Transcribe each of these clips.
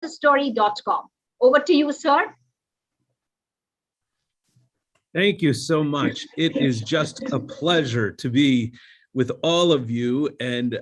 story.com. Over to you, sir. Thank you so much. It is just a pleasure to be with all of you. And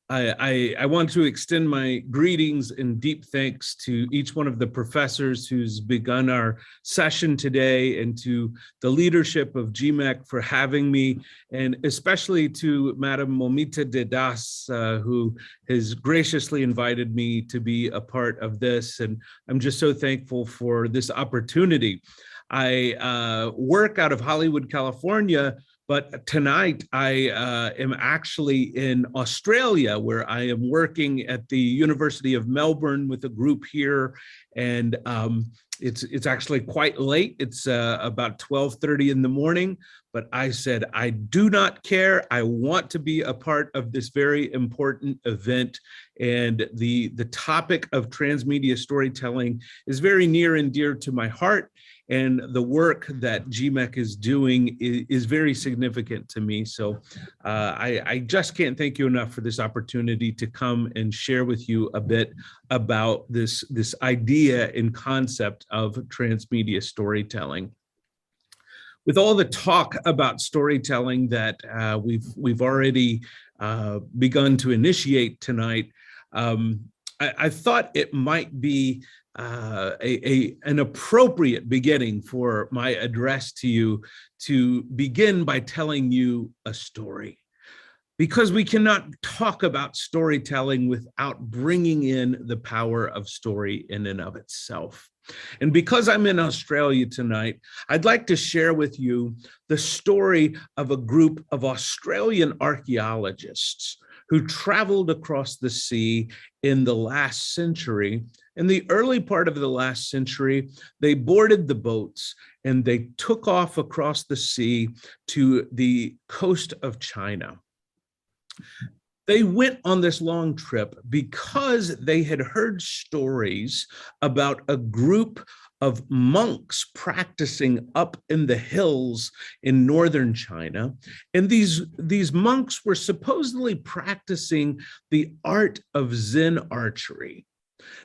I want to extend my greetings and deep thanks to each one of the professors who's begun our session today, and to the leadership of GMEC for having me, and especially to Madam Momita Dedas, who has graciously invited me to be a part of this. And I'm just so thankful for this opportunity. I work out of Hollywood, California, but tonight I am actually in Australia, where I am working at the University of Melbourne with a group here. And it's actually quite late. It's about 12:30 in the morning, but I said, I do not care. I want to be a part of this very important event. And the topic of transmedia storytelling is very near and dear to my heart. And the work that GMEC is doing is very significant to me. So I just can't thank you enough for this opportunity to come and share with you a bit about this idea and concept of transmedia storytelling. With all the talk about storytelling that we've already begun to initiate tonight, I thought it might be an appropriate beginning for my address to you to begin by telling you a story, because we cannot talk about storytelling without bringing in the power of story in and of itself. And because I'm in Australia tonight, I'd like to share with you the story of a group of Australian archaeologists who traveled across the sea in the last century. In the early part of the last century, they boarded the boats and they took off across the sea to the coast of China. They went on this long trip because they had heard stories about a group of monks practicing up in the hills in northern China. And these monks were supposedly practicing the art of Zen archery.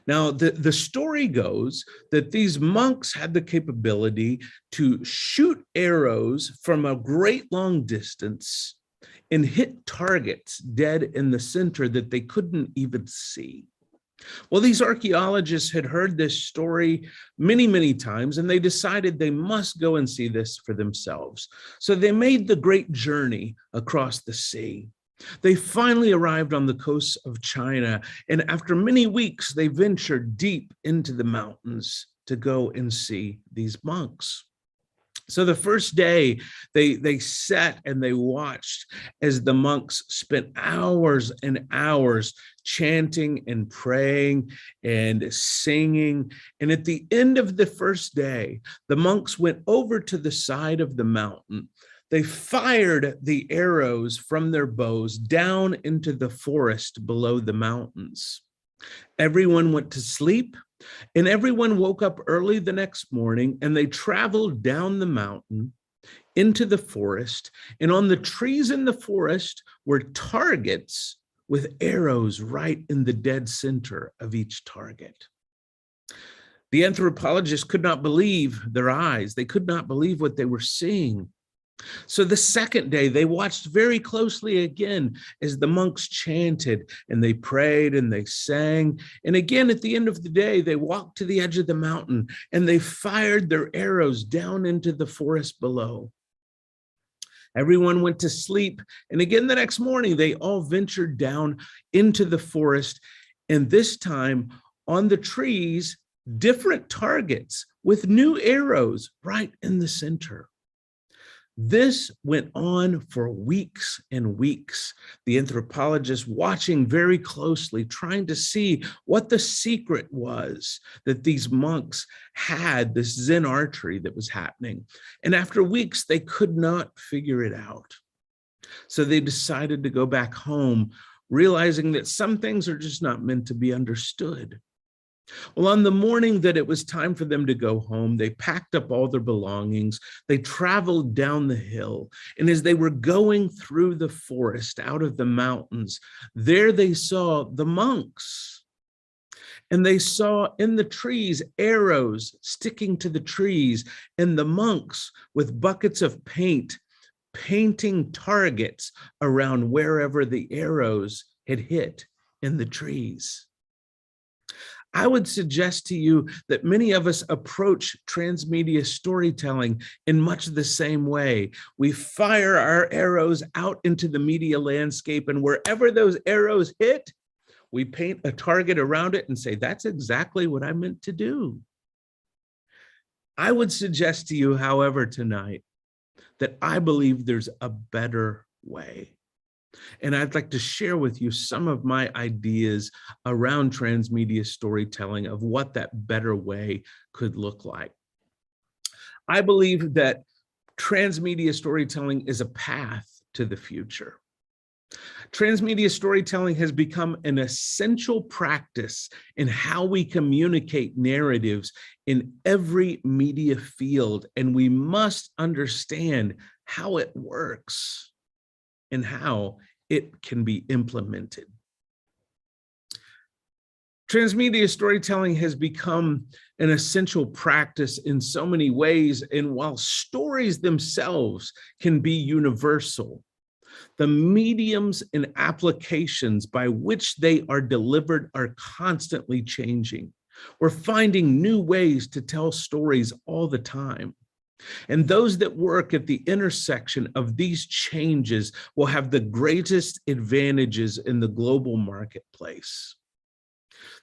Now, the story goes that these monks had the capability to shoot arrows from a great long distance and hit targets dead in the center that they couldn't even see. Well, these archaeologists had heard this story many, many times, and they decided they must go and see this for themselves. So they made the great journey across the sea. They finally arrived on the coast of China, and after many weeks, they ventured deep into the mountains to go and see these monks. So the first day, they sat and they watched as the monks spent hours and hours chanting and praying and singing. And at the end of the first day, the monks went over to the side of the mountain. They fired the arrows from their bows down into the forest below the mountains. Everyone went to sleep, and everyone woke up early the next morning, and they traveled down the mountain into the forest. And on the trees in the forest were targets with arrows right in the dead center of each target. The anthropologists could not believe their eyes. They could not believe what they were seeing. So the second day, they watched very closely again as the monks chanted and they prayed and they sang. And again, at the end of the day, they walked to the edge of the mountain and they fired their arrows down into the forest below. Everyone went to sleep. And again, the next morning, they all ventured down into the forest. And this time on the trees, different targets with new arrows right in the center. This went on for weeks and weeks. The anthropologists watching very closely, trying to see what the secret was that these monks had, this Zen archery that was happening. And after weeks, they could not figure it out. So they decided to go back home, realizing that some things are just not meant to be understood. Well, on the morning that it was time for them to go home, they packed up all their belongings. They traveled down the hill. And as they were going through the forest out of the mountains, there they saw the monks. And they saw in the trees arrows sticking to the trees, and the monks with buckets of paint painting targets around wherever the arrows had hit in the trees. I would suggest to you that many of us approach transmedia storytelling in much the same way. We fire our arrows out into the media landscape, and wherever those arrows hit, we paint a target around it and say, that's exactly what I meant to do. I would suggest to you, however, tonight, that I believe there's a better way. And I'd like to share with you some of my ideas around transmedia storytelling of what that better way could look like. I believe that transmedia storytelling is a path to the future. Transmedia storytelling has become an essential practice in how we communicate narratives in every media field, and we must understand how it works and how it can be implemented. Transmedia storytelling has become an essential practice in so many ways, and while stories themselves can be universal, the mediums and applications by which they are delivered are constantly changing. We're finding new ways to tell stories all the time. And those that work at the intersection of these changes will have the greatest advantages in the global marketplace.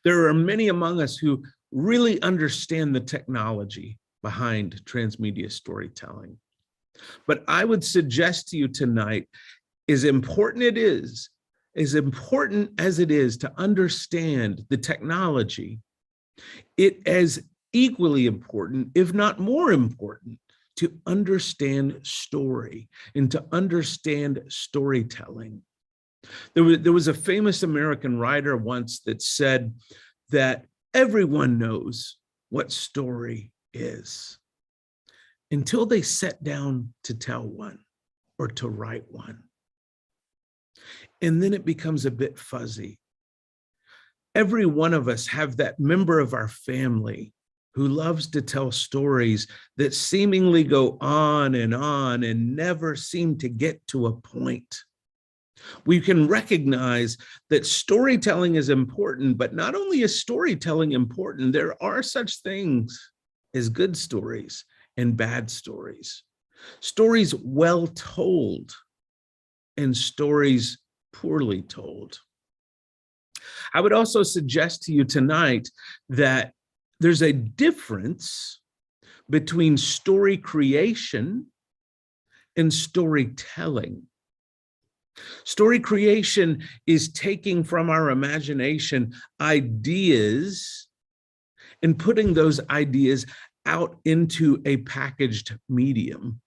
There are many among us who really understand the technology behind transmedia storytelling. But I would suggest to you tonight, as important as it is to understand the technology, it is equally important, if not more important, to understand story and to understand storytelling. There was a famous American writer once that said that everyone knows what story is until they sit down to tell one or to write one. And then it becomes a bit fuzzy. Every one of us have that member of our family who loves to tell stories that seemingly go on and never seem to get to a point. We can recognize that storytelling is important, but not only is storytelling important, there are such things as good stories and bad stories. Stories well told and stories poorly told. I would also suggest to you tonight that there's a difference between story creation and storytelling. Story creation is taking from our imagination ideas and putting those ideas out into a packaged medium.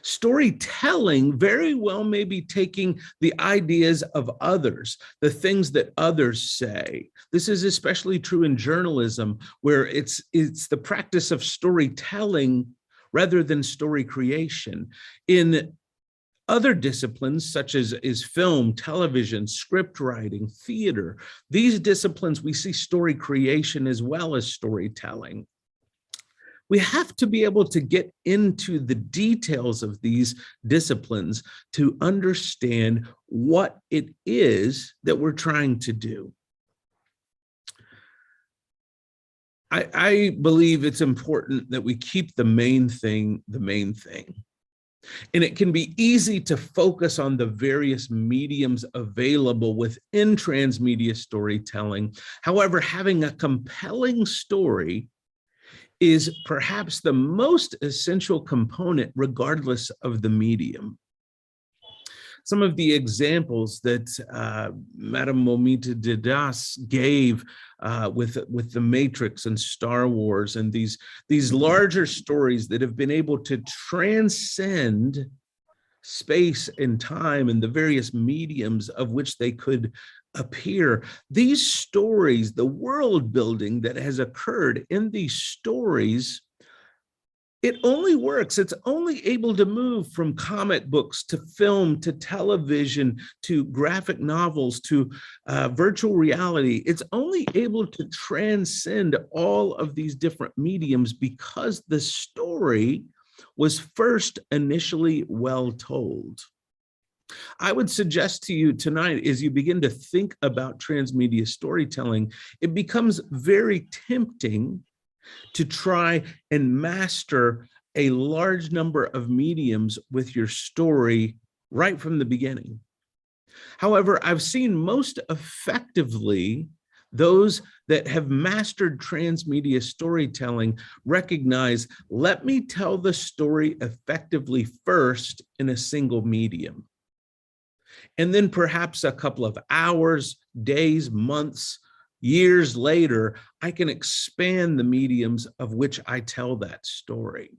Storytelling very well may be taking the ideas of others, the things that others say. This is especially true in journalism, where it's the practice of storytelling rather than story creation. In other disciplines, such as film, television, script writing, theater, these disciplines, we see story creation as well as storytelling. We have to be able to get into the details of these disciplines to understand what it is that we're trying to do. I believe it's important that we keep the main thing the main thing. And it can be easy to focus on the various mediums available within transmedia storytelling. However, having a compelling story is perhaps the most essential component regardless of the medium. Some of the examples that Madame Momita Didas gave with The Matrix and Star Wars and these larger stories that have been able to transcend space and time and the various mediums of which they could appear. These stories, the world building that has occurred in these stories, It only works, it's only able to move from comic books to film to television to graphic novels to virtual reality. It's only able to transcend all of these different mediums because the story was first initially well told. I would suggest to you tonight, as you begin to think about transmedia storytelling, it becomes very tempting to try and master a large number of mediums with your story right from the beginning. However, I've seen most effectively those that have mastered transmedia storytelling recognize, let me tell the story effectively first in a single medium. And then perhaps a couple of hours, days, months, years later, I can expand the mediums of which I tell that story.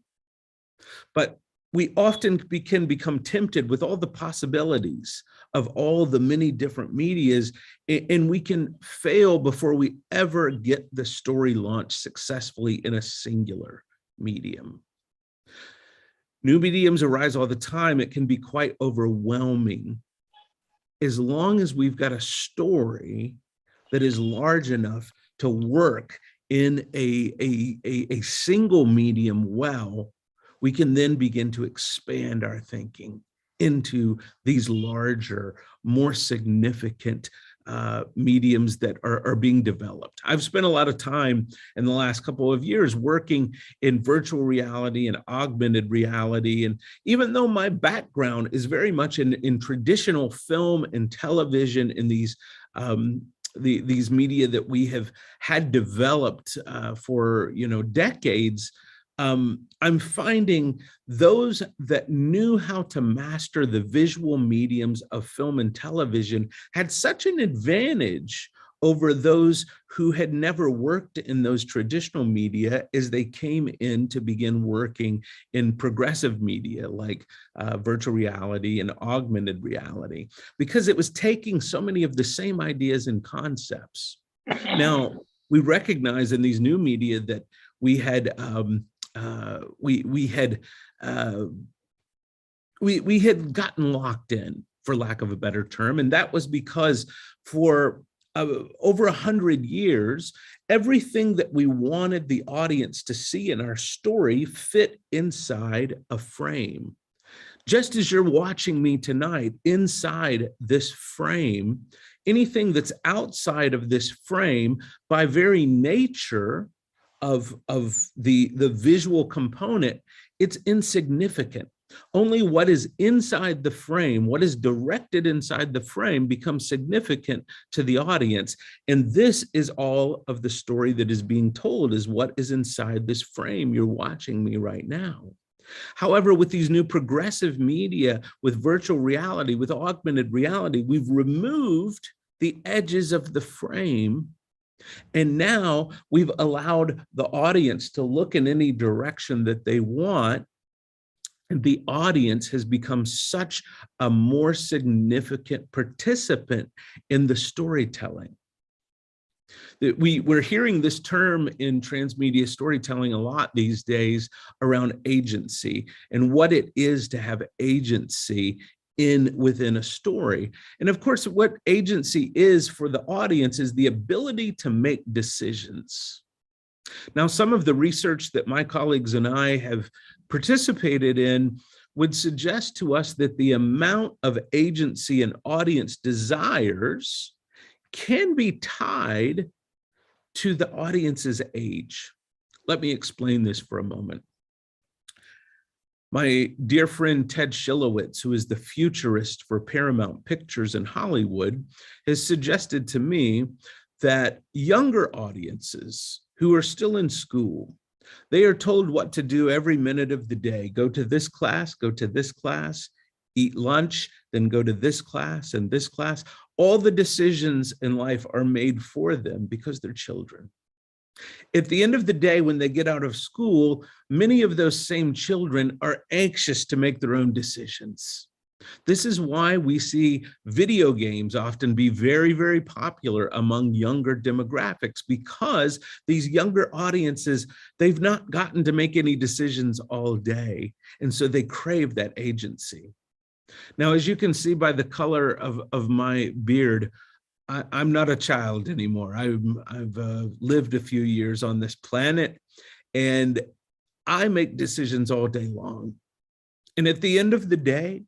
But we often can become tempted with all the possibilities of all the many different medias, and we can fail before we ever get the story launched successfully in a singular medium. New mediums arise all the time. It can be quite overwhelming. As long as we've got a story that is large enough to work in a single medium well, we can then begin to expand our thinking into these larger, more significant mediums that are being developed. I've spent a lot of time in the last couple of years working in virtual reality and augmented reality. And even though my background is very much in traditional film and television in these media that we have had developed for decades, I'm finding those that knew how to master the visual mediums of film and television had such an advantage over those who had never worked in those traditional media as they came in to begin working in progressive media like virtual reality and augmented reality, because it was taking so many of the same ideas and concepts. Now, we recognize in these new media that we had we had gotten locked in, for lack of a better term, and that was because for over 100 years, everything that we wanted the audience to see in our story fit inside a frame. Just as you're watching me tonight, inside this frame, anything that's outside of this frame, by very nature of the visual component, it's insignificant. Only what is inside the frame, what is directed inside the frame, becomes significant to the audience. And this is all of the story that is being told, is what is inside this frame. You're watching me right now. However, with these new progressive media, with virtual reality, with augmented reality, we've removed the edges of the frame. And now we've allowed the audience to look in any direction that they want. And the audience has become such a more significant participant in the storytelling. We're hearing this term in transmedia storytelling a lot these days around agency and what it is to have agency within a story. And of course, what agency is for the audience is the ability to make decisions. Now, some of the research that my colleagues and I have participated in would suggest to us that the amount of agency an audience desires can be tied to the audience's age. Let me explain this for a moment. My dear friend Ted Schilowitz, who is the futurist for Paramount Pictures in Hollywood, has suggested to me that younger audiences who are still in school, they are told what to do every minute of the day. Go to this class, eat lunch, then go to this class and this class. All the decisions in life are made for them because they're children. At the end of the day, when they get out of school, many of those same children are anxious to make their own decisions. This is why we see video games often be very, very popular among younger demographics, because these younger audiences, they've not gotten to make any decisions all day. And so they crave that agency. Now, as you can see by the color of my beard, I'm not a child anymore. I've lived a few years on this planet, and I make decisions all day long. And at the end of the day,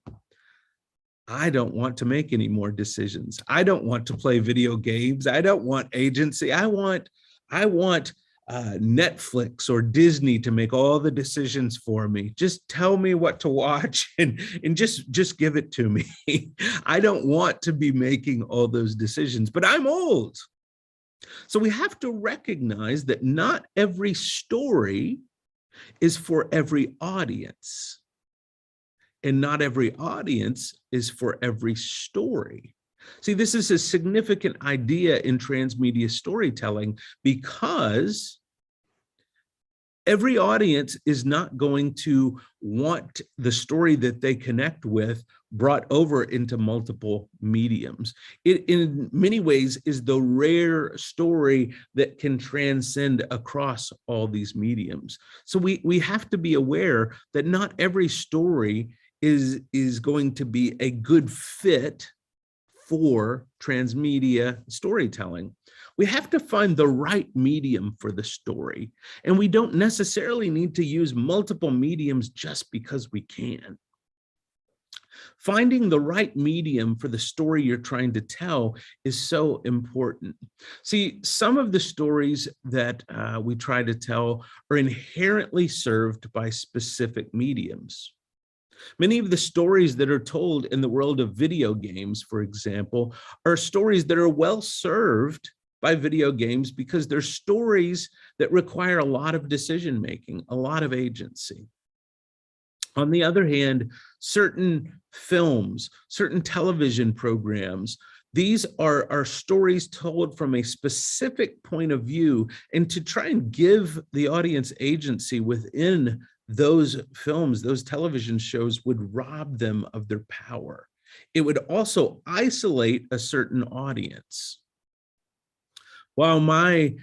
I don't want to make any more decisions. I don't want to play video games. I don't want agency. I want Netflix or Disney to make all the decisions for me. Just tell me what to watch and just give it to me. I don't want to be making all those decisions, but I'm old. So we have to recognize that not every story is for every audience. And not every audience is for every story. See, this is a significant idea in transmedia storytelling, because every audience is not going to want the story that they connect with brought over into multiple mediums. It, in many ways, is the rare story that can transcend across all these mediums. So we have to be aware that not every story is going to be a good fit for transmedia storytelling. We have to find the right medium for the story, and we don't necessarily need to use multiple mediums just because we can. Finding the right medium for the story you're trying to tell is so important. See, some of the stories that we try to tell are inherently served by specific mediums. Many of the stories that are told in the world of video games, for example, are stories that are well served by video games because they're stories that require a lot of decision-making, a lot of agency. On the other hand, certain films, certain television programs, these are stories told from a specific point of view, and to try and give the audience agency within those films, those television shows, would rob them of their power. It would also isolate a certain audience. While my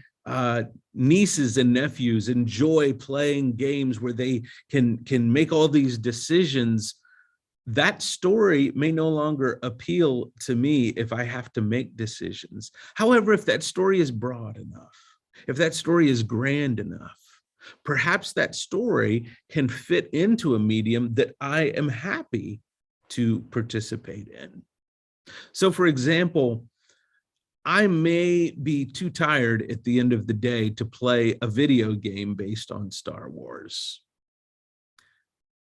nieces and nephews enjoy playing games where they can make all these decisions, that story may no longer appeal to me if I have to make decisions. However, if that story is broad enough, if that story is grand enough, perhaps that story can fit into a medium that I am happy to participate in. So, for example, I may be too tired at the end of the day to play a video game based on Star Wars,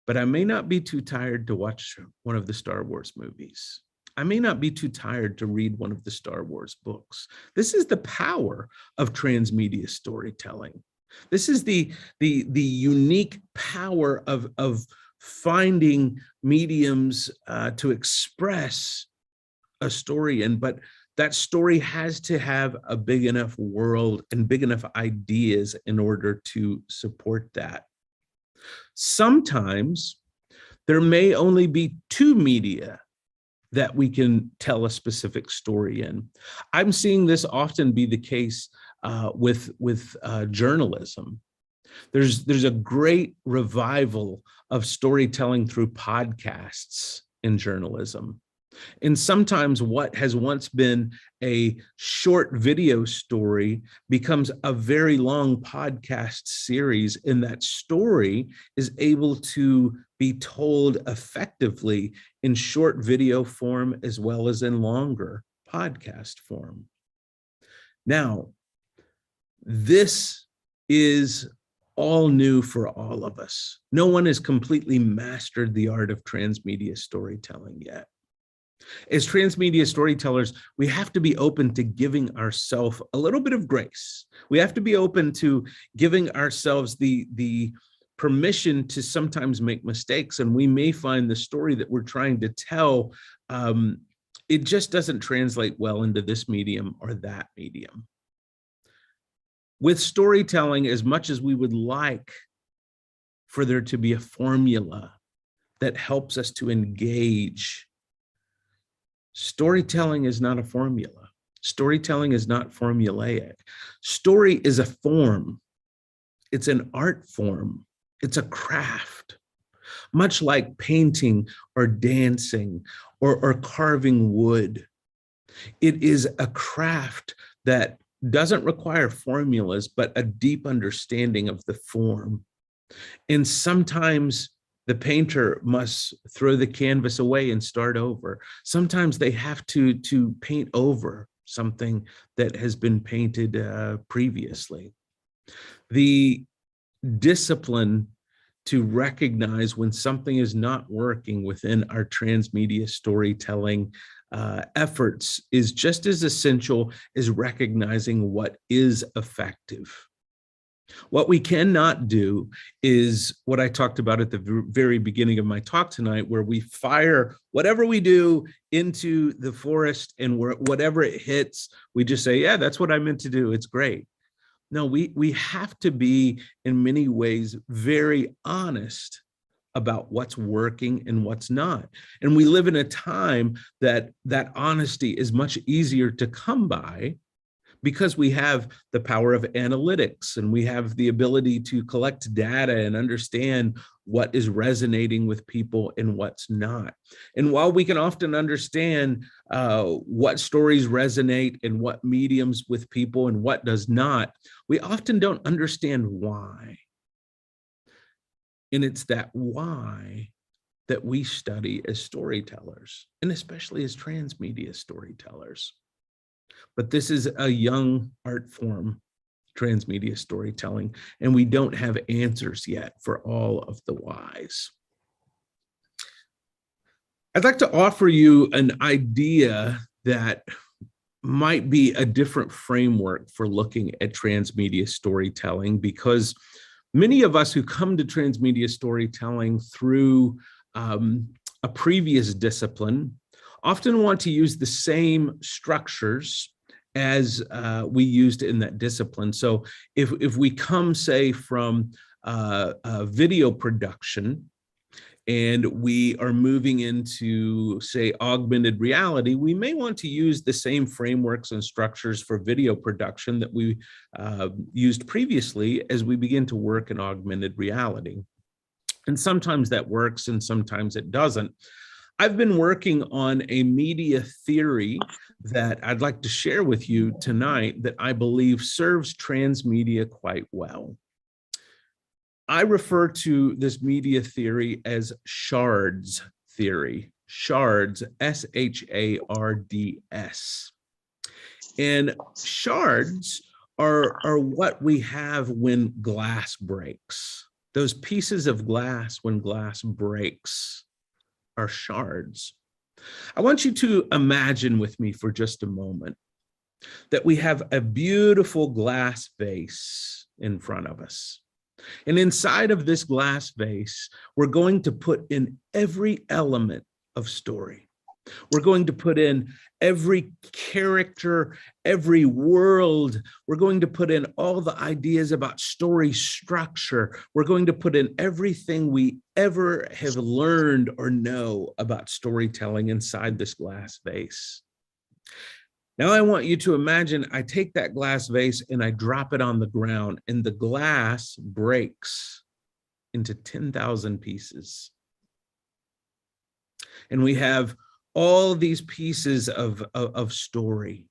but I may not be too tired to watch one of the Star Wars movies. I may not be too tired to read one of the Star Wars books. This is the power of transmedia storytelling. This is the unique power of finding mediums to express a story in, but that story has to have a big enough world and big enough ideas in order to support that. Sometimes there may only be two media that we can tell a specific story in. I'm seeing this often be the case with journalism. There's a great revival of storytelling through podcasts in journalism. And sometimes what has once been a short video story becomes a very long podcast series, and that story is able to be told effectively in short video form as well as in longer podcast form. Now, this is all new for all of us. No one has completely mastered the art of transmedia storytelling yet. As transmedia storytellers, we have to be open to giving ourselves a little bit of grace. We have to be open to giving ourselves the permission to sometimes make mistakes, and we may find the story that we're trying to tell, it just doesn't translate well into this medium or that medium. With storytelling, as much as we would like for there to be a formula that helps us to engage. Storytelling is not a formula. Storytelling is not formulaic. Story is a form. It's an art form. It's a craft, much like painting or dancing or carving wood. It is a craft that doesn't require formulas, but a deep understanding of the form. And sometimes the painter must throw the canvas away and start over. Sometimes they have to paint over something that has been painted previously. The discipline to recognize when something is not working within our transmedia storytelling efforts is just as essential as recognizing what is effective. What we cannot do is what I talked about at the very beginning of my talk tonight, where we fire whatever we do into the forest, and whatever it hits, we just say, yeah, that's what I meant to do. It's great. No, we have to be, in many ways, very honest about what's working and what's not. And we live in a time that honesty is much easier to come by, because we have the power of analytics, and we have the ability to collect data and understand what is resonating with people and what's not. And while we can often understand what stories resonate and what mediums with people and what does not, we often don't understand why. And it's that why that we study as storytellers, and especially as transmedia storytellers. But this is a young art form, transmedia storytelling, and we don't have answers yet for all of the whys. I'd like to offer you an idea that might be a different framework for looking at transmedia storytelling, because many of us who come to transmedia storytelling through a previous discipline often want to use the same structures as we used in that discipline. So if we come, say, from video production, and we are moving into, say, augmented reality, we may want to use the same frameworks and structures for video production that we used previously as we begin to work in augmented reality. And sometimes that works and sometimes it doesn't. I've been working on a media theory that I'd like to share with you tonight that I believe serves transmedia quite well. I refer to this media theory as shards theory, shards, S-H-A-R-D-S. And shards are what we have when glass breaks. Those pieces of glass when glass breaks are shards. I want you to imagine with me for just a moment that we have a beautiful glass vase in front of us. And inside of this glass vase, we're going to put in every element of story. We're going to put in every character, every world. We're going to put in all the ideas about story structure. We're going to put in everything we ever have learned or know about storytelling inside this glass vase. Now I want you to imagine I take that glass vase and I drop it on the ground, and the glass breaks into 10,000 pieces. And we have all these pieces of story.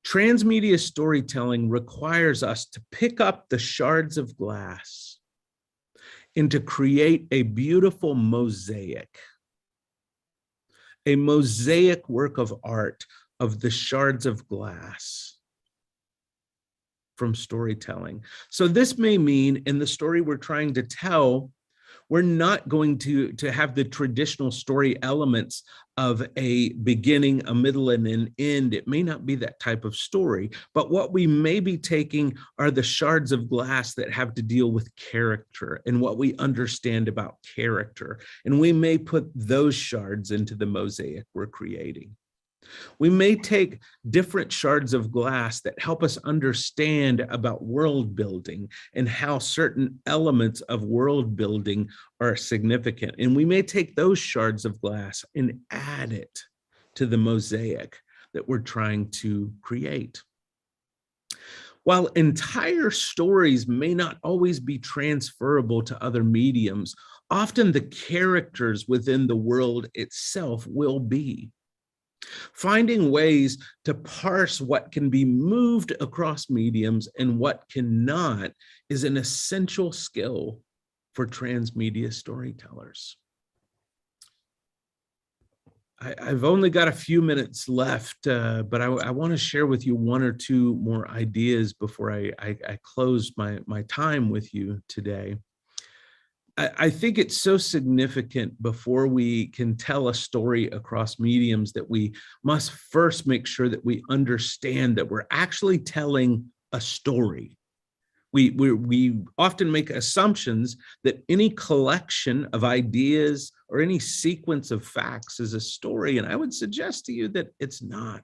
Transmedia storytelling requires us to pick up the shards of glass and to create a beautiful mosaic work of art of the shards of glass from storytelling. So this may mean in the story we're trying to tell, we're not going to have the traditional story elements of a beginning, a middle, and an end. It may not be that type of story, but what we may be taking are the shards of glass that have to deal with character and what we understand about character. And we may put those shards into the mosaic we're creating. We may take different shards of glass that help us understand about world building and how certain elements of world building are significant. And we may take those shards of glass and add it to the mosaic that we're trying to create. While entire stories may not always be transferable to other mediums, often the characters within the world itself will be. Finding ways to parse what can be moved across mediums and what cannot is an essential skill for transmedia storytellers. I've only got a few minutes left, but I want to share with you one or two more ideas before I close my time with you today. I think it's so significant before we can tell a story across mediums that we must first make sure that we understand that we're actually telling a story. We often make assumptions that any collection of ideas or any sequence of facts is a story, and I would suggest to you that it's not.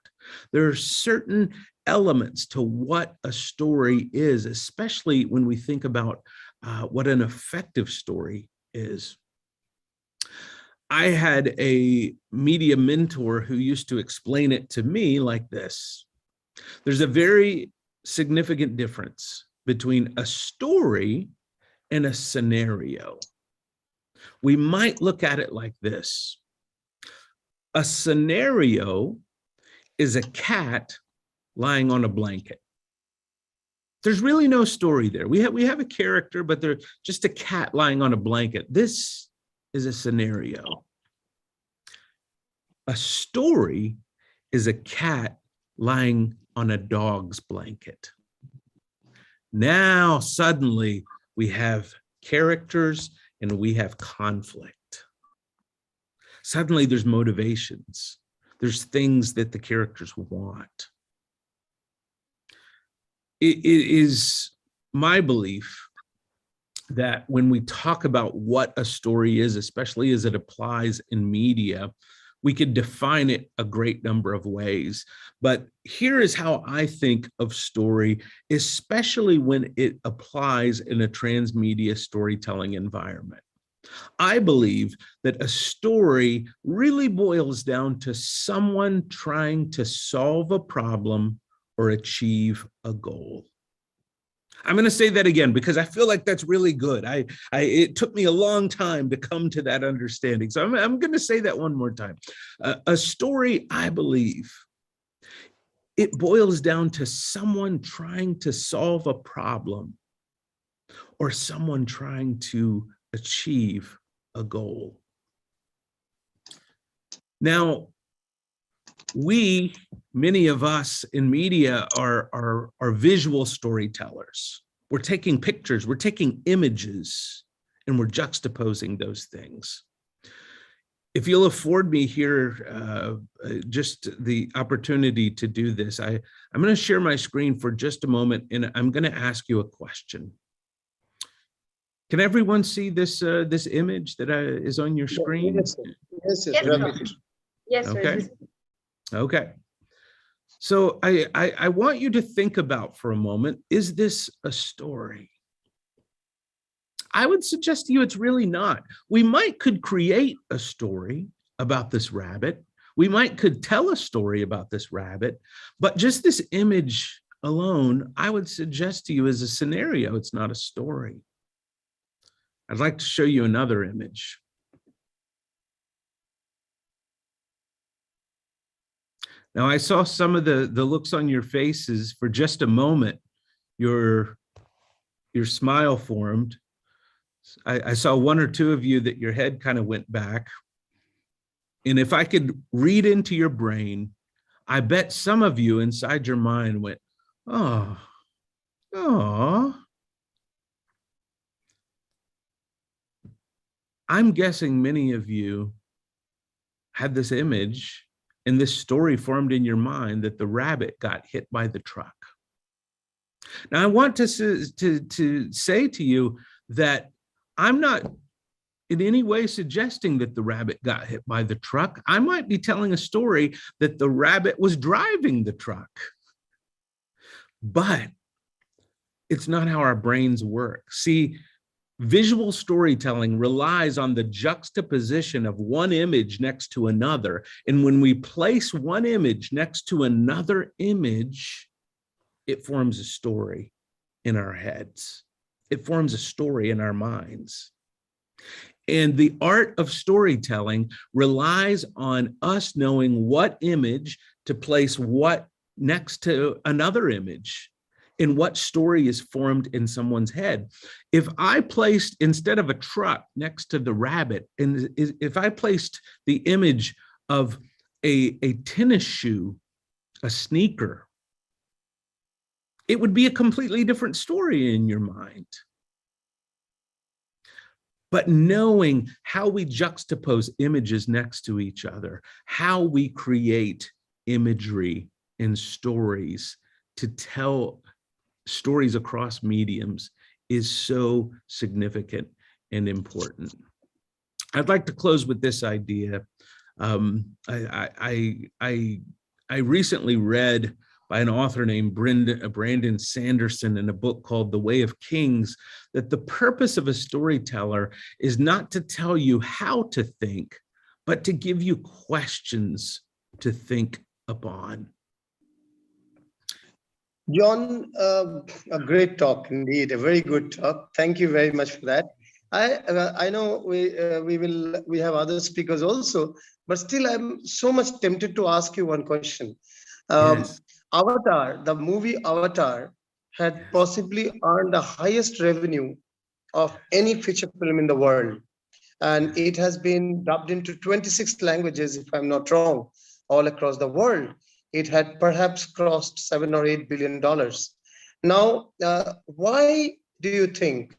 There are certain elements to what a story is, especially when we think about what an effective story is. I had a media mentor who used to explain it to me like this. There's a very significant difference between a story and a scenario. We might look at it like this. A scenario is a cat lying on a blanket. There's really no story there. We have a character, but they're just a cat lying on a blanket. This is a scenario. A story is a cat lying on a dog's blanket. Now, suddenly, we have characters and we have conflict. Suddenly, there's motivations. There's things that the characters want. It is my belief that when we talk about what a story is, especially as it applies in media, we could define it a great number of ways. But here is how I think of story, especially when it applies in a transmedia storytelling environment. I believe that a story really boils down to someone trying to solve a problem or achieve a goal. I'm going to say that again because I feel like that's really good. It took me a long time to come to that understanding. So I'm going to say that one more time. A story, I believe, it boils down to someone trying to solve a problem or someone trying to achieve a goal. Now, many of us in media are visual storytellers. We're taking pictures, we're taking images, and we're juxtaposing those things. If you'll afford me here just the opportunity to do this, I'm going to share my screen for just a moment, and I'm going to ask you a question. Can everyone see this image that is on your screen? Yes, yes. Yes, Okay. sir. Okay. So I want you to think about for a moment, is this a story? I would suggest to you it's really not. We could create a story about this rabbit. We could tell a story about this rabbit, but just this image alone, I would suggest to you is a scenario. It's not a story. I'd like to show you another image. Now, I saw some of the looks on your faces for just a moment. Your smile formed. I saw one or two of you that your head kind of went back. And if I could read into your brain, I bet some of you inside your mind went, oh. I'm guessing many of you had this image and this story formed in your mind that the rabbit got hit by the truck. Now, I want to say to you that I'm not in any way suggesting that the rabbit got hit by the truck. I might be telling a story that the rabbit was driving the truck. But it's not how our brains work. See, visual storytelling relies on the juxtaposition of one image next to another. And when we place one image next to another image, it forms a story in our heads. It forms a story in our minds. And the art of storytelling relies on us knowing what image to place what next to another image and what story is formed in someone's head. If I placed, instead of a truck next to the rabbit, and if I placed the image of a tennis shoe, a sneaker, it would be a completely different story in your mind. But knowing how we juxtapose images next to each other, how we create imagery and stories to tell stories across mediums is so significant and important. I'd like to close with this idea. I recently read by an author named Brandon Sanderson in a book called The Way of Kings, that the purpose of a storyteller is not to tell you how to think, but to give you questions to think upon. John, a great talk indeed, a very good talk. Thank you very much for that. I know we have other speakers also, but still I'm so much tempted to ask you one question. Yes. Avatar, the movie Avatar, had possibly earned the highest revenue of any feature film in the world. And it has been dubbed into 26 languages, if I'm not wrong, all across the world. It had perhaps crossed $7 or $8 billion. Now, why do you think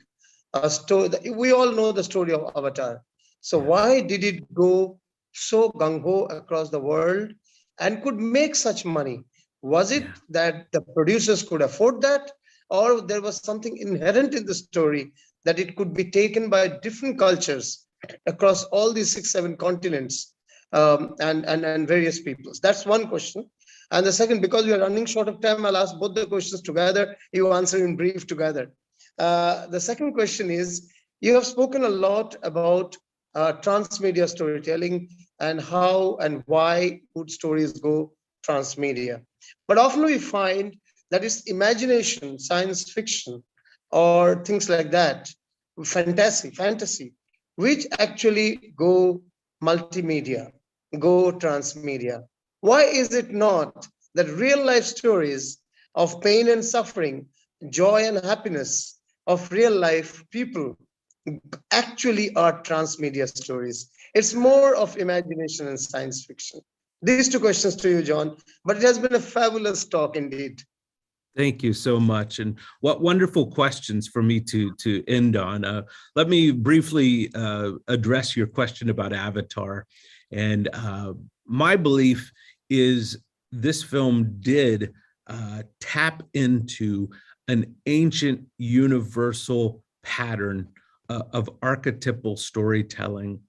we all know the story of Avatar? So why did it go so gung-ho across the world and could make such money? Was it that the producers could afford that, or there was something inherent in the story that it could be taken by different cultures across all these 6, 7 continents and various peoples? That's one question. And the second, because we are running short of time, I'll ask both the questions together. You answer in brief together. The second question is, you have spoken a lot about transmedia storytelling and how and why good stories go transmedia. But often we find that it's imagination, science fiction, or things like that, fantasy, which actually go multimedia, go transmedia. Why is it not that real life stories of pain and suffering, joy and happiness of real life people actually are transmedia stories? It's more of imagination and science fiction. These 2 questions to you, John, but it has been a fabulous talk indeed. Thank you so much. And what wonderful questions for me to end on. Let me briefly address your question about Avatar. And my belief is this film did tap into an ancient universal pattern of archetypal storytelling.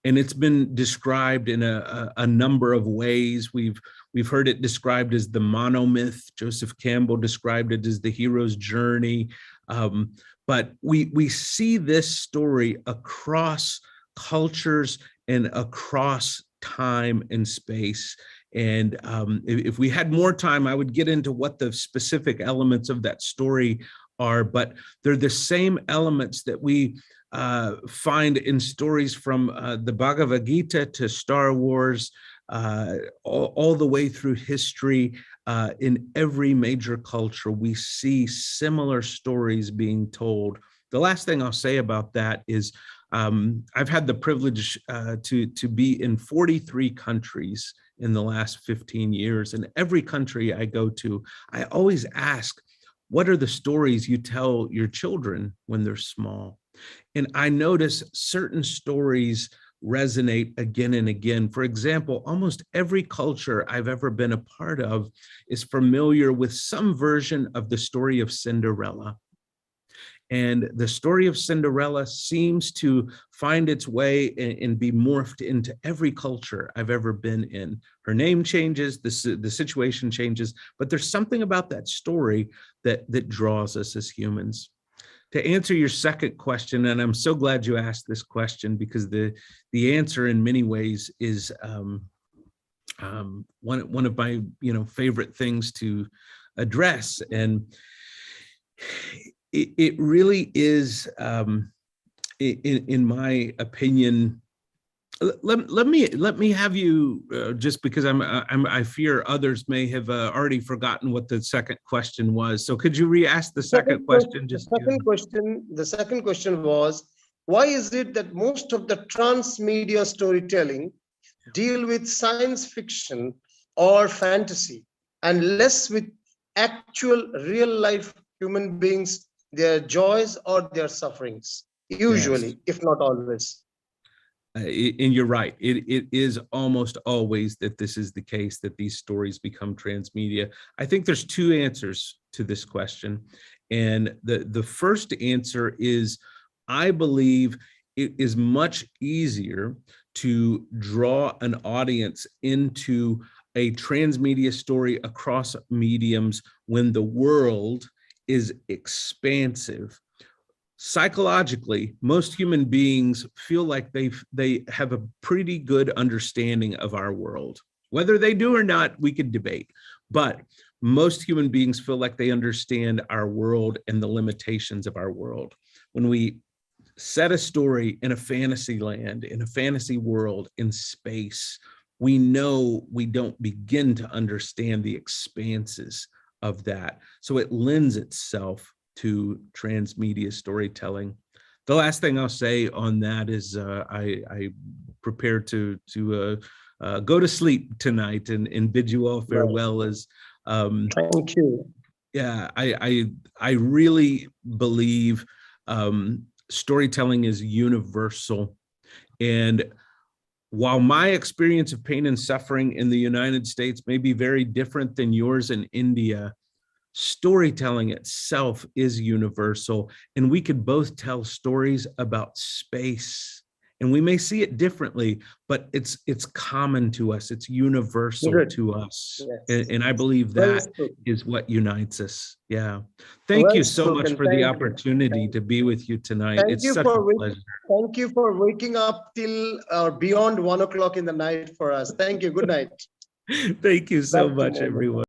And it's been described in a number of ways. We've heard it described as the monomyth. Joseph Campbell described it as the hero's journey. But we see this story across cultures and across time and space. And if we had more time, I would get into what the specific elements of that story are, but they're the same elements that we find in stories from the Bhagavad Gita to Star Wars, all the way through history. In every major culture, we see similar stories being told. The last thing I'll say about that is I've had the privilege to be in 43 countries in the last 15 years. And every country I go to, I always ask, what are the stories you tell your children when they're small? And I notice certain stories resonate again and again. For example, almost every culture I've ever been a part of is familiar with some version of the story of Cinderella. And the story of Cinderella seems to find its way and be morphed into every culture I've ever been in. Her name changes, the situation changes, but there's something about that story that draws us as humans. To answer your second question, and I'm so glad you asked this question, because the answer in many ways is one of my favorite things to address, and it really is, in my opinion. Let me have you, just because I fear others may have already forgotten what the second question was. So could you re-ask the second question? The second question was, why is it that most of the transmedia storytelling deal with science fiction or fantasy and less with actual real life human beings, their joys or their sufferings, usually, Yes. if not always? And you're right. It is almost always that this is the case, that these stories become transmedia. I think there's two answers to this question. And the first answer is, I believe it is much easier to draw an audience into a transmedia story across mediums when the world is expansive. Psychologically, most human beings feel like they have a pretty good understanding of our world. Whether they do or not, we could debate. But most human beings feel like they understand our world and the limitations of our world. When we set a story in a fantasy land, in a fantasy world, in space, we know we don't begin to understand the expanses of that. So it lends itself to transmedia storytelling. The last thing I'll say on that is I prepare to go to sleep tonight and bid you all farewell. As thank you. Yeah, I really believe storytelling is universal. And while my experience of pain and suffering in the United States may be very different than yours in India, storytelling itself is universal, and we could both tell stories about space, and we may see it differently, but it's common to us. It's universal to us. Yes. And I believe that is what unites us. Yeah. Thank you so much for the opportunity to be with you tonight. It's such a pleasure. Thank you for waking up till or beyond 1 o'clock in the night for us. Thank you. Good night. Thank you so much, everyone.